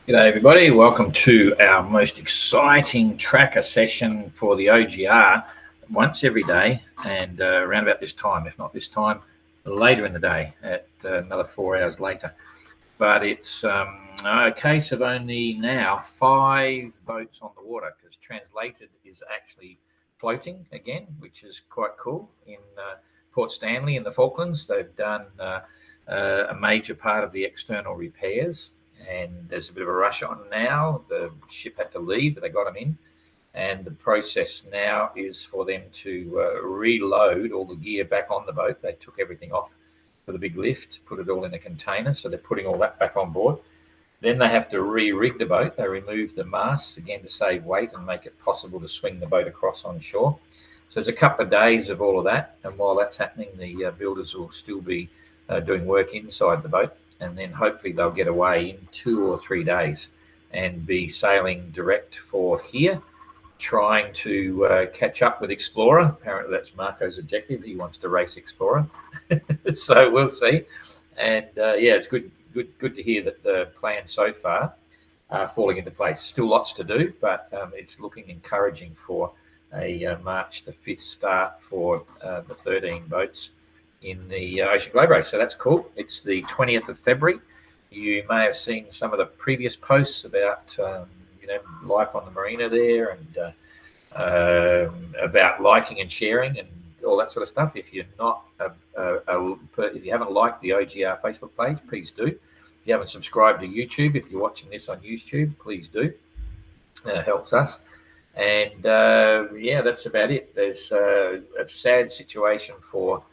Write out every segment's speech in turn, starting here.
G'day everybody, welcome to our most exciting tracker session for the OGR once every day and around about this time, if not this time, later in the day at another 4 hours later. But it's a case of only now 5 boats on the water because Translated is actually floating again, which is quite cool. In Port Stanley in the Falklands, they've done a major part of the external repairs. And there's a bit of a rush on now. The ship had to leave, but they got them in. And the process now is for them to reload all the gear back on the boat. They took everything off for the big lift, put it all in a container. So they're putting all that back on board. Then they have to re-rig the boat. They remove the masts again to save weight and make it possible to swing the boat across on shore. So it's a couple of days of all of that. And while that's happening, the builders will still be doing work inside the boat. And then hopefully they'll get away in 2 or 3 days and be sailing direct for here, trying to catch up with Explorer. Apparently that's Marco's objective. He wants to race Explorer. So we'll see. And yeah, it's good to hear that the plans so far are falling into place. Still lots to do, but it's looking encouraging for a March the 5th start for the 13 boats in the Ocean Globe Race. So that's cool. It's the 20th of February. You may have seen some of the previous posts about life on the marina there and about liking and sharing and all that sort of stuff. If you're not if you haven't liked the OGR Facebook page, please do. If you haven't subscribed to YouTube, if you're watching this on YouTube, please do. It helps us. And yeah, that's about it. There's a sad situation for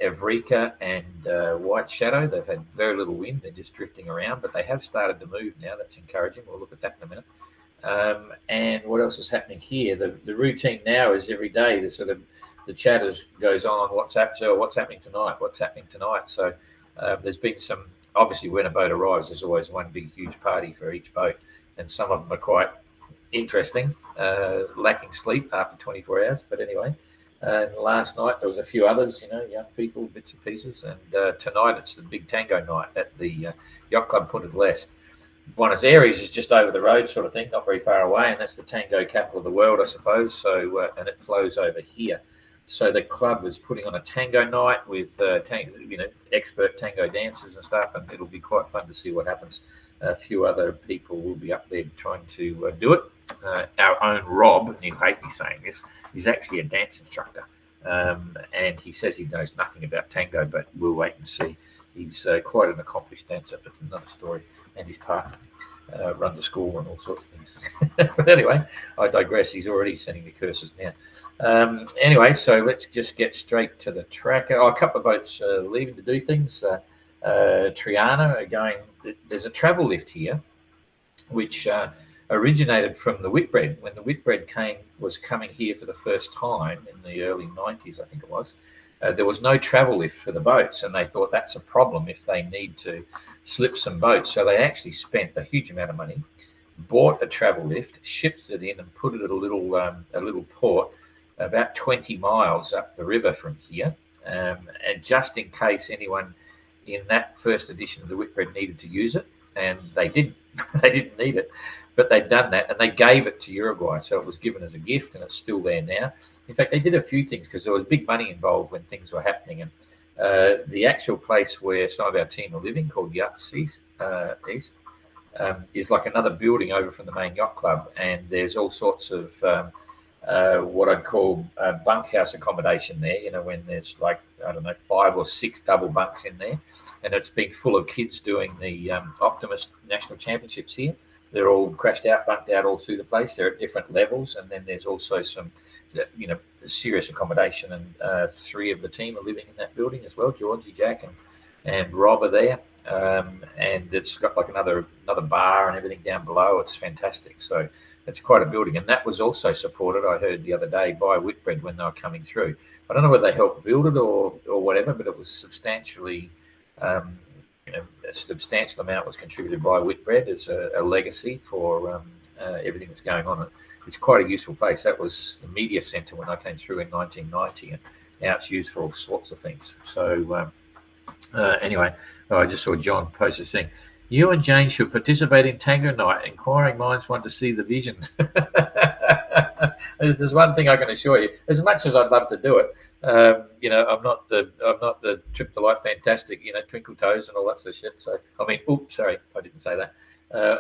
Evrika and White Shadow. They've had very little wind. They're just drifting around, but they have started to move now. That's encouraging. We'll look at that in a minute. And what else is happening here? The routine now is every day the chatters goes on WhatsApp. So what's happening tonight? What's happening tonight? So there's been some, obviously when a boat arrives, there's always one big, huge party for each boat. And some of them are quite interesting, lacking sleep after 24 hours. But anyway, and last night there was a few others, young people, bits and pieces. And tonight it's the big tango night at the Yacht Club Punta del Este. Buenos Aires is just over the road, sort of thing, not very far away, and that's the tango capital of the world, I suppose. So and it flows over here. So the club was putting on a tango night with expert tango dancers and stuff, and it'll be quite fun to see what happens. A few other people will be up there trying to do it. Our own Rob, and he'll hate me saying this, he's actually a dance instructor. And he says he knows nothing about tango, but we'll wait and see. He's quite an accomplished dancer, but another story. And his partner runs a school and all sorts of things. But anyway, I digress. He's already sending me curses now. Anyway, so let's just get straight to the tracker. A couple of boats leaving to do things. Triana are going. There's a travel lift here, which originated from the Whitbread. When the Whitbread was coming here for the first time in the early 90s, I think it was, there was no travel lift for the boats, and they thought that's a problem if they need to slip some boats. So they actually spent a huge amount of money, bought a travel lift, shipped it in, and put it at a little port about 20 miles up the river from here, and just in case anyone in that first edition of the Whitbread needed to use it, and they didn't. They didn't need it, but they'd done that, and they gave it to Uruguay, so it was given as a gift, and it's still there now. In fact, they did a few things because there was big money involved when things were happening, and the actual place where some of our team are living, called Yachts East, is like another building over from the main yacht club, and there's all sorts of what I'd call bunkhouse accommodation there, when there's 5 or 6 double bunks in there, and it's been full of kids doing the Optimist National Championships here. They're all crashed out, bunked out all through the place. They're at different levels, and then there's also some, serious accommodation, and 3 of the team are living in that building as well. Georgie, Jack, and Rob are there, and it's got like another bar and everything down below. It's fantastic. So it's quite a building, and that was also supported, I heard the other day, by Whitbread when they were coming through. I don't know whether they helped build it or whatever, but it was substantially. A substantial amount was contributed by Whitbread as a legacy for everything that's going on. It's quite a useful place. That was the media centre when I came through in 1990, and now it's used for all sorts of things. So anyway, I just saw John post this thing. You and Jane should participate in Tango Night. Inquiring minds want to see the vision. There's one thing I can assure you. As much as I'd love to do it, I'm not the Trip the Light Fantastic, Twinkle Toes and all that sort of shit. So oops, sorry, I didn't say that.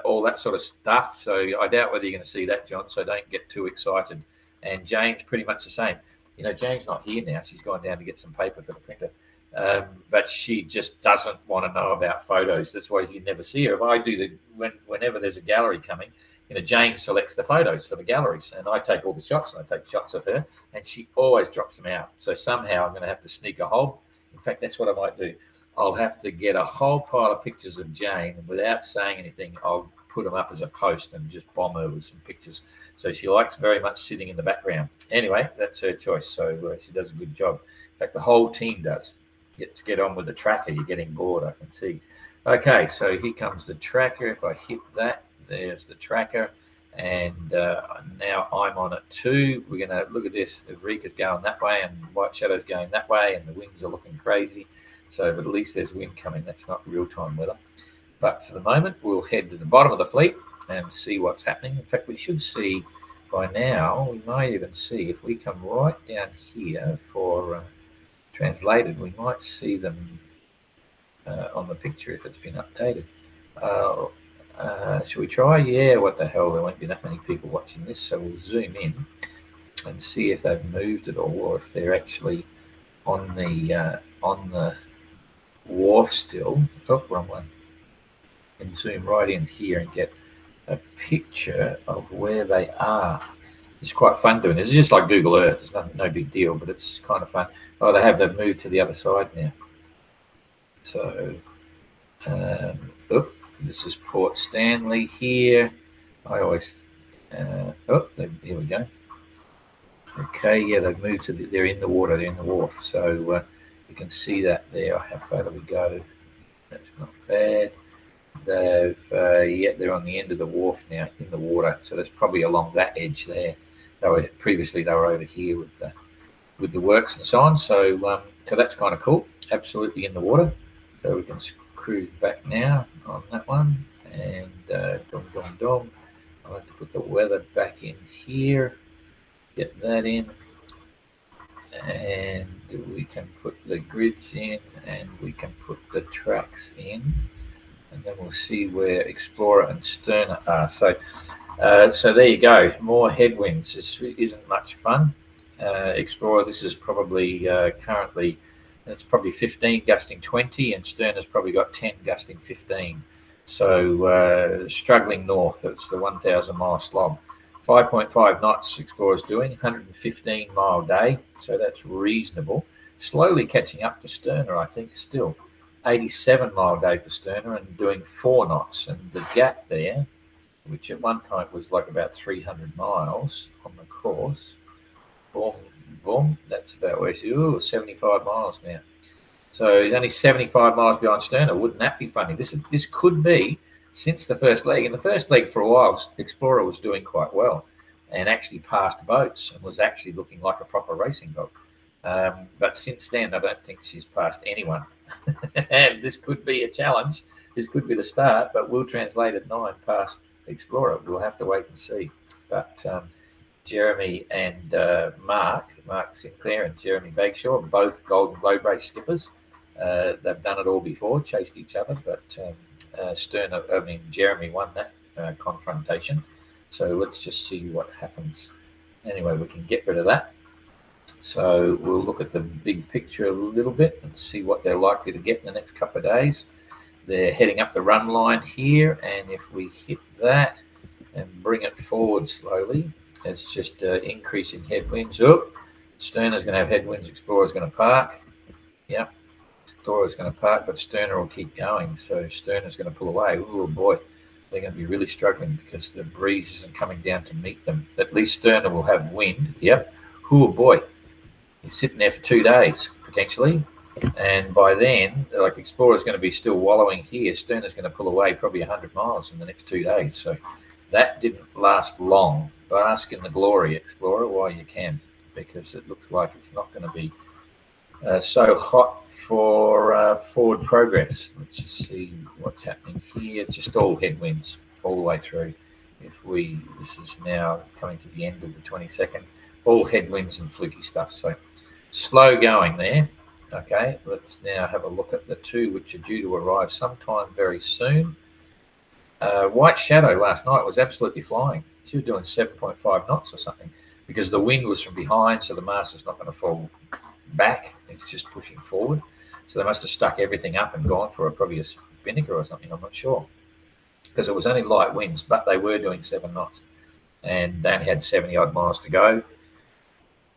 All that sort of stuff. So I doubt whether you're going to see that, John. So don't get too excited. And Jane's pretty much the same. Jane's not here now. She's gone down to get some paper for the printer. But she just doesn't want to know about photos. That's why you never see her. If I do whenever there's a gallery coming, Jane selects the photos for the galleries, and I take all the shots, and I take shots of her, and she always drops them out. So somehow I'm going to have to sneak a whole. In fact, that's what I might do. I'll have to get a whole pile of pictures of Jane, and without saying anything, I'll put them up as a post and just bomb her with some pictures. So she likes very much sitting in the background. Anyway, that's her choice. So she does a good job. In fact, the whole team does. Let's get on with the tracker. You're getting bored, I can see. Okay, so here comes the tracker. If I hit that, there's the tracker. And now I'm on it too. We're going to look at this. The Rika's going that way and White Shadow's going that way, and the winds are looking crazy. So, but at least there's wind coming. That's not real-time weather. But for the moment, we'll head to the bottom of the fleet and see what's happening. In fact, we should see by now, we might even see if we come right down here for translated, we might see them on the picture if it's been updated. Should we try? Yeah, what the hell, there won't be that many people watching this, so we'll zoom in and see if they've moved at all, or if they're actually on the wharf still. Oh, wrong one. And zoom right in here and get a picture of where they are. It's quite fun doing this. It's just like Google Earth. It's no big deal, but it's kind of fun. Oh, they've moved to the other side now. So, this is Port Stanley here. I always, here we go. Okay, yeah, they've moved to they're in the water, they're in the wharf. So you can see that there. How far do we go? That's not bad. They're on the end of the wharf now, in the water. So that's probably along that edge there. Previously they were over here with the works and so on. So that's kind of cool. Absolutely in the water. So we can cruise back now on that one, and I'll have to put the weather back in here. Get that in, and we can put the grids in, and we can put the tracks in, and then we'll see where Explorer and Sterner are. So there you go. More headwinds. This isn't much fun. Explorer, this is probably currently, it's probably 15 gusting 20, and Sterner's probably got 10 gusting 15. So struggling north. It's the 1,000 mile slob. 5.5 knots Explorer's doing, 115 mile day. So that's reasonable. Slowly catching up to Sterner, I think, still. 87 mile day for Sterner and doing 4 knots. And the gap there, which at one point was like about 300 miles on the course, boom, boom, that's about where she's 75 miles now. So he's only 75 miles behind Sterner. Wouldn't that be funny? This could be, since the first leg. In the first leg for a while, Explorer was doing quite well and actually passed boats and was actually looking like a proper racing boat. But since then, I don't think she's passed anyone. And this could be a challenge. This could be the start, but we'll translate at 9 past Explorer. We'll have to wait and see. But Jeremy and Mark Sinclair and Jeremy Bagshaw, both Golden Globe race skippers. They've done it all before, chased each other, but Jeremy won that confrontation. So let's just see what happens. Anyway, we can get rid of that. So we'll look at the big picture a little bit and see what they're likely to get in the next couple of days. They're heading up the run line here, and if we hit that and bring it forward slowly, it's just increasing headwinds. Sterner's going to have headwinds. Explorer's going to park. Yep, Explorer's going to park, but Sterner will keep going. So Sterner's going to pull away. Oh boy, they're going to be really struggling because the breeze isn't coming down to meet them. At least Sterner will have wind. Yep. Oh boy, he's sitting there for 2 days potentially, and by then, like Explorer's going to be still wallowing here. Sterner's going to pull away probably 100 miles in the next 2 days. So that didn't last long. Bask in the glory, Explorer, while you can, because it looks like it's not going to be So hot for forward progress. Let's just see what's happening here. Just all headwinds all the way through. This is now coming to the end of the 22nd, all headwinds and fluky stuff. So slow going there. Okay, let's now have a look at the two which are due to arrive sometime very soon. White Shadow last night was absolutely flying. She was doing 7.5 knots or something because the wind was from behind, so the mast is not going to fall back. It's just pushing forward. So they must have stuck everything up and gone for probably a spinnaker or something. I'm not sure because it was only light winds, but they were doing 7 knots and they only had 70 odd miles to go.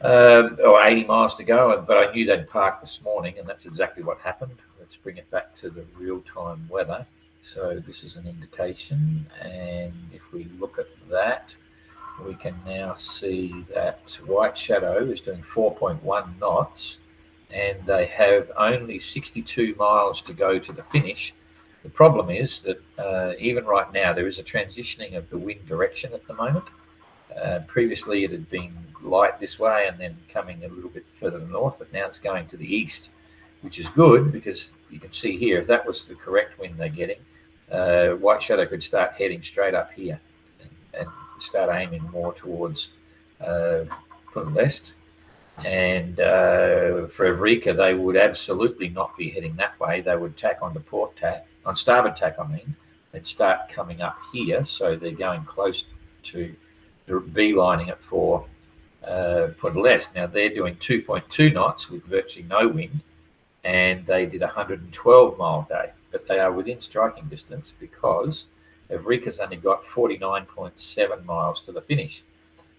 Or 80 miles to go, but I knew they'd park this morning, and that's exactly what happened. Let's bring it back to the real-time weather. So this is an indication, and if we look at that, we can now see that White Shadow is doing 4.1 knots, and they have only 62 miles to go to the finish. The problem is that even right now, there is a transitioning of the wind direction at the moment. Previously, it had been light this way and then coming a little bit further north, but now it's going to the east, which is good because you can see here, if that was the correct wind they're getting, White Shadow could start heading straight up here and start aiming more towards Punta del Este. And for Evrika, they would absolutely not be heading that way. They would tack onto port tack, on starboard tack, I mean, and start coming up here. So they're going close to beelining it for Punta del Este. Now they're doing 2.2 knots with virtually no wind, and they did a 112-mile day, but they are within striking distance because Evrika's only got 49.7 miles to the finish.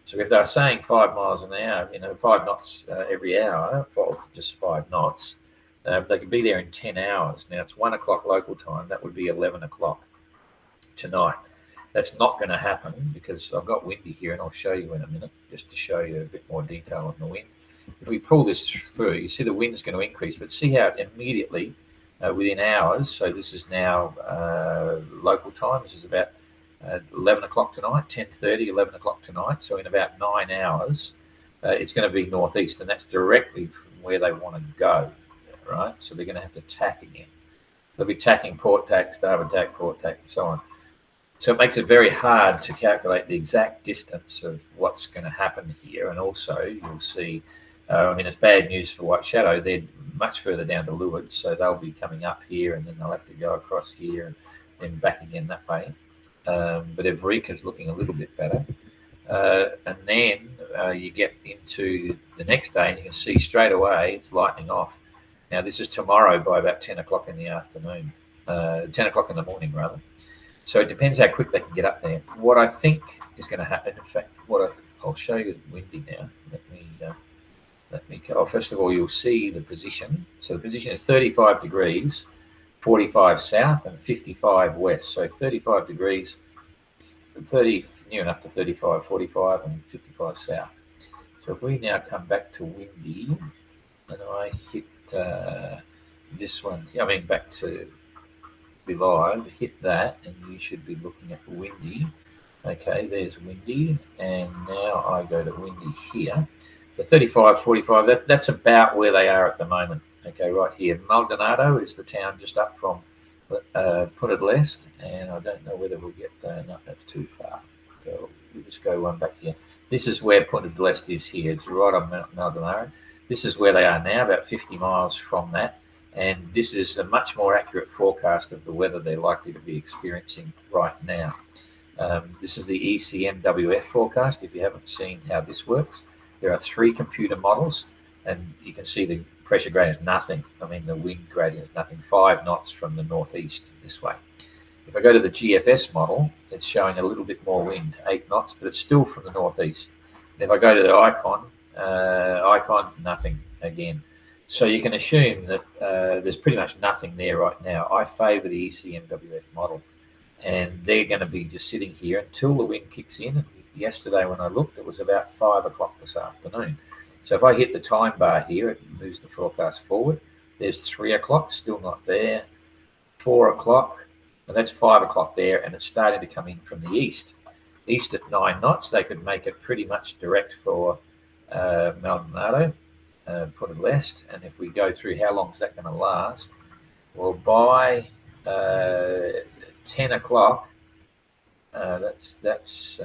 So if they're saying 5 miles an hour, 5 knots every hour, for just 5 knots, they could be there in 10 hours. Now it's 1 o'clock local time. That would be 11 o'clock tonight. That's not going to happen because I've got windy here, and I'll show you in a minute, just to show you a bit more detail on the wind. If we pull this through, you see the wind's going to increase, but see how it immediately, within hours, so this is now local time, this is about 11 o'clock tonight, 10:30, 11 o'clock tonight, so in about 9 hours, it's going to be northeast, and that's directly from where they want to go, right? So they're going to have to tack again. They'll be tacking port tack, starboard tack, port tack, and so on. So it makes it very hard to calculate the exact distance of what's going to happen here. And also, you'll see, it's bad news for White Shadow. They're much further down to Leeward, so they'll be coming up here, and then they'll have to go across here and then back again that way. But Evrika's looking a little bit better. And then you get into the next day, and you can see straight away it's lightening off. Now, this is tomorrow by about 10 o'clock in the afternoon, 10 o'clock in the morning, rather. So it depends how quick they can get up there. What I think is going to happen, in fact, I'll show you the windy now. Let me go. First of all, you'll see the position. So the position is 35 degrees, 45 south, and 55 west. So 35 degrees, 30 near enough to 35, 45, and 55 south. So if we now come back to windy, and I hit this one, back to be live, hit that, and you should be looking at windy. Okay, there's windy, and now I go to windy here. The 35, 45, that's about where they are at the moment. Okay, right here. Maldonado is the town just up from Punta del Este, and I don't know whether we'll get there. No, that's too far. So we'll just go one back here. This is where Punta del Este is here. It's right on Maldonado. This is where they are now, about 50 miles from that. And this is a much more accurate forecast of the weather they're likely to be experiencing right now. This is the ECMWF forecast. If you haven't seen how this works, there are 3 computer models, and you can see the pressure gradient is nothing. The wind gradient is nothing. 5 knots from the northeast this way. If I go to the GFS model, it's showing a little bit more wind, 8 knots, but it's still from the northeast. And if I go to the icon, nothing again. So you can assume that there's pretty much nothing there right now. I favour the ECMWF model, and they're going to be just sitting here until the wind kicks in. And yesterday when I looked, it was about 5 o'clock this afternoon. So if I hit the time bar here, it moves the forecast forward. There's 3 o'clock, still not there. 4 o'clock, and that's 5 o'clock there, and it's starting to come in from the east. East at 9 knots, they could make it pretty much direct for Maldonado. put a list, and if we go through how long is that going to last, well, by 10 o'clock, that's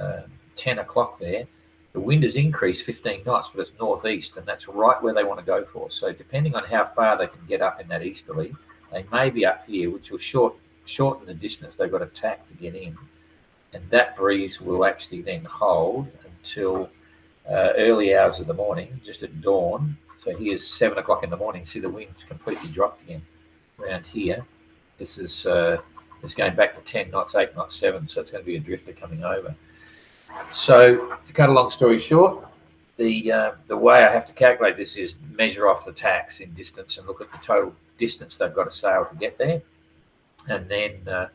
10 o'clock there, the wind has increased 15 knots, but it's northeast, and that's right where they want to go for. So depending on how far they can get up in that easterly, they may be up here, which will shorten the distance they've got to tack to get in. And that breeze will actually then hold until early hours of the morning, just at dawn. So here's 7 o'clock in the morning. See, the wind's completely dropped again around here. This is it's going back to 10 knots, 8 knots, 7. So it's going to be a drifter coming over. So to cut a long story short, the way I have to calculate this is measure off the tacks in distance and look at the total distance they've got to sail to get there, and then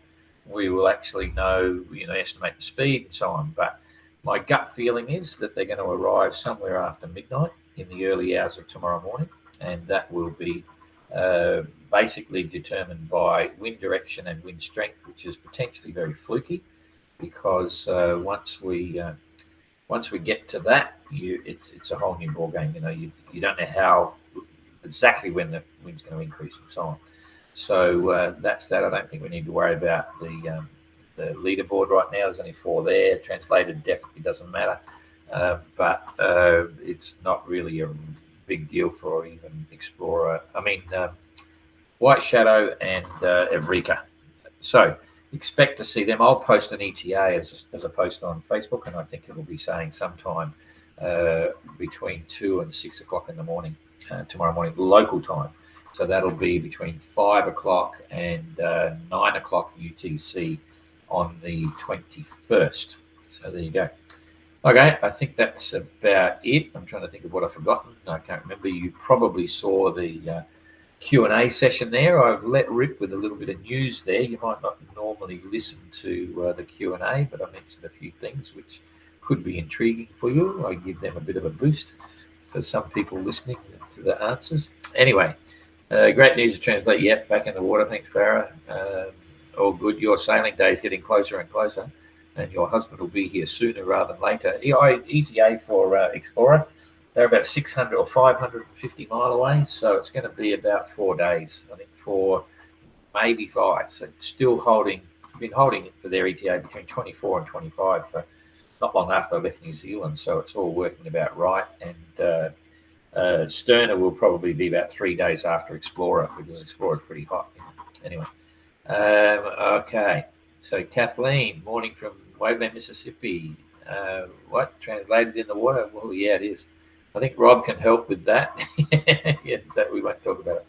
we will actually know, estimate the speed and so on. But my gut feeling is that they're going to arrive somewhere after midnight in the early hours of tomorrow morning, and that will be basically determined by wind direction and wind strength, which is potentially very fluky, because once we get to that, it's a whole new ball game. You don't know how exactly when the wind's going to increase and so on. So that's that. I don't think we need to worry about the leaderboard right now. There's only 4 there. Translated definitely doesn't matter, but it's not really a big deal for even Explorer. I mean, White Shadow and Evrika. So expect to see them. I'll post an ETA as a post on Facebook, and I think it will be saying sometime between 2 and 6 o'clock in the morning tomorrow morning, local time. So that'll be between 5 o'clock and 9 o'clock UTC on the 21st. So there you go. Okay, I think that's about it. I'm trying to think of what I've forgotten. I can't remember. You probably saw the Q&A session there. I've let rip with a little bit of news there. You might not normally listen to the Q&A, but I mentioned a few things which could be intriguing for you. I give them a bit of a boost for some people listening to the answers. Anyway, great news to translate. Yep, back in the water. Thanks, Clara. All good. Your sailing day is getting closer and closer, and your husband will be here sooner rather than later. ETA for Explorer, they're about 600 or 550 mile away, so it's going to be about 4 days. I think 4, maybe 5. So still been holding it for their ETA between 24 and 25 for not long after I left New Zealand. So it's all working about right. And Sterner will probably be about 3 days after Explorer, because Explorer is pretty hot. Anyway, okay. So Kathleen, morning from Waveland, Mississippi. What, translated in the water? Well, yeah, it is. I think Rob can help with that. Yeah, so we won't talk about it.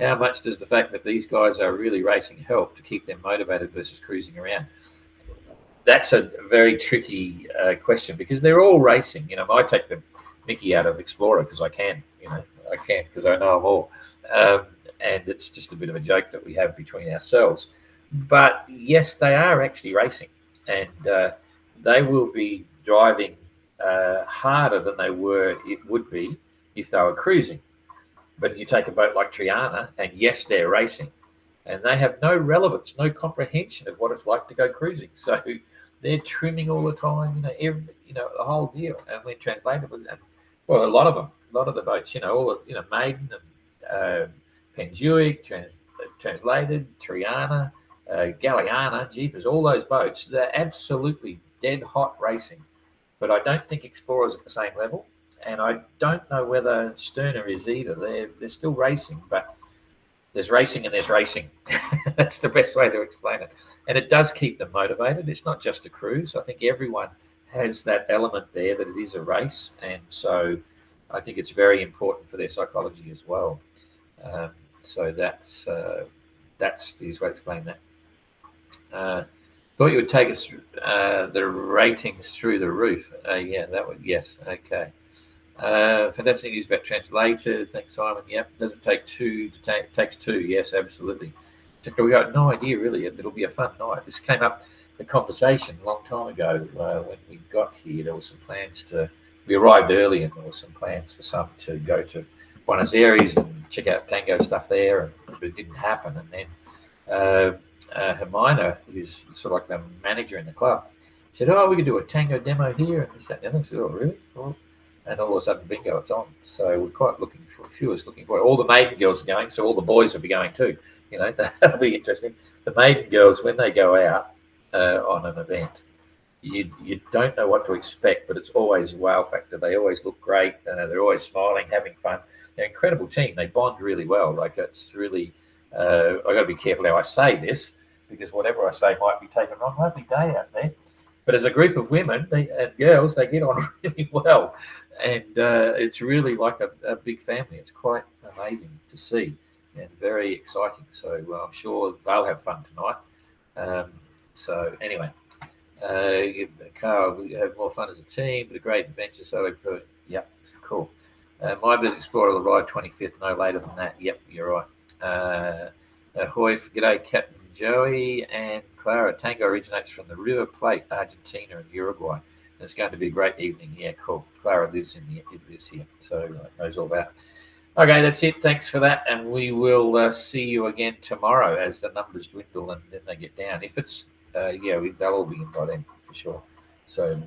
How much does the fact that these guys are really racing help to keep them motivated versus cruising around? That's a very tricky question, because they're all racing. I take the Mickey out of Explorer because I can because I know them all. And it's just a bit of a joke that we have between ourselves. But yes, they are actually racing, and they will be driving harder than it would be if they were cruising. But you take a boat like Triana, and yes, they're racing, and they have no relevance, no comprehension of what it's like to go cruising. So they're trimming all the time, the whole deal. And when translated with them, well, a lot of the boats, all Maiden and Penjuic, translated, Triana, Galliana, Jeepers, all those boats, they're absolutely dead hot racing. But I don't think Explorer's at the same level, and I don't know whether Sterner is either. They're still racing, but there's racing and there's racing. That's the best way to explain it. And it does keep them motivated. It's not just a cruise. I think everyone has that element there, that it is a race, and so I think it's very important for their psychology as well. So that's the easiest way to explain that. Thought you would take us the ratings through the roof. Yeah, that would, yes. Okay. Fantastic news about translator. Thanks, Simon. Yep. Does it take 2 to take? It takes 2. Yes, absolutely. We got no idea really. It'll be a fun night. This came up the conversation a long time ago when we got here. There were some plans we arrived early, and there were some plans for some to go to Buenos Aires and check out tango stuff there, but it didn't happen. And then Hermina, who's sort of like the manager in the club, said, "Oh, we could do a tango demo here," and this, that, and the other. I said, "Oh, really?" Well, and all of a sudden, bingo, it's on. So we're quite looking for, a few of us looking for it. All the maiden girls are going, so all the boys will be going too. That'll be interesting. The maiden girls, when they go out on an event, you don't know what to expect, but it's always a wow factor. They always look great. They're always smiling, having fun. They're an incredible team. They bond really well. Like, it's really, I got to be careful how I say this, because whatever I say might be taken wrong. Lovely day out there. But as a group of women and girls, they get on really well. And it's really like a big family. It's quite amazing to see and very exciting. So I'm sure they'll have fun tonight. So anyway, Carl, we have more fun as a team, but a great adventure. So yep, it's cool. My Business Explorer will arrive 25th, no later than that. Yep, you're right. Ahoy, g'day, Captain Joey and Clara. Tango originates from the River Plate, Argentina and Uruguay. And it's going to be a great evening. Yeah, cool. Clara lives here, so knows all about it. Okay, that's it. Thanks for that. And we will see you again tomorrow as the numbers dwindle and then they get down. If it's, they'll all be in by then for sure. So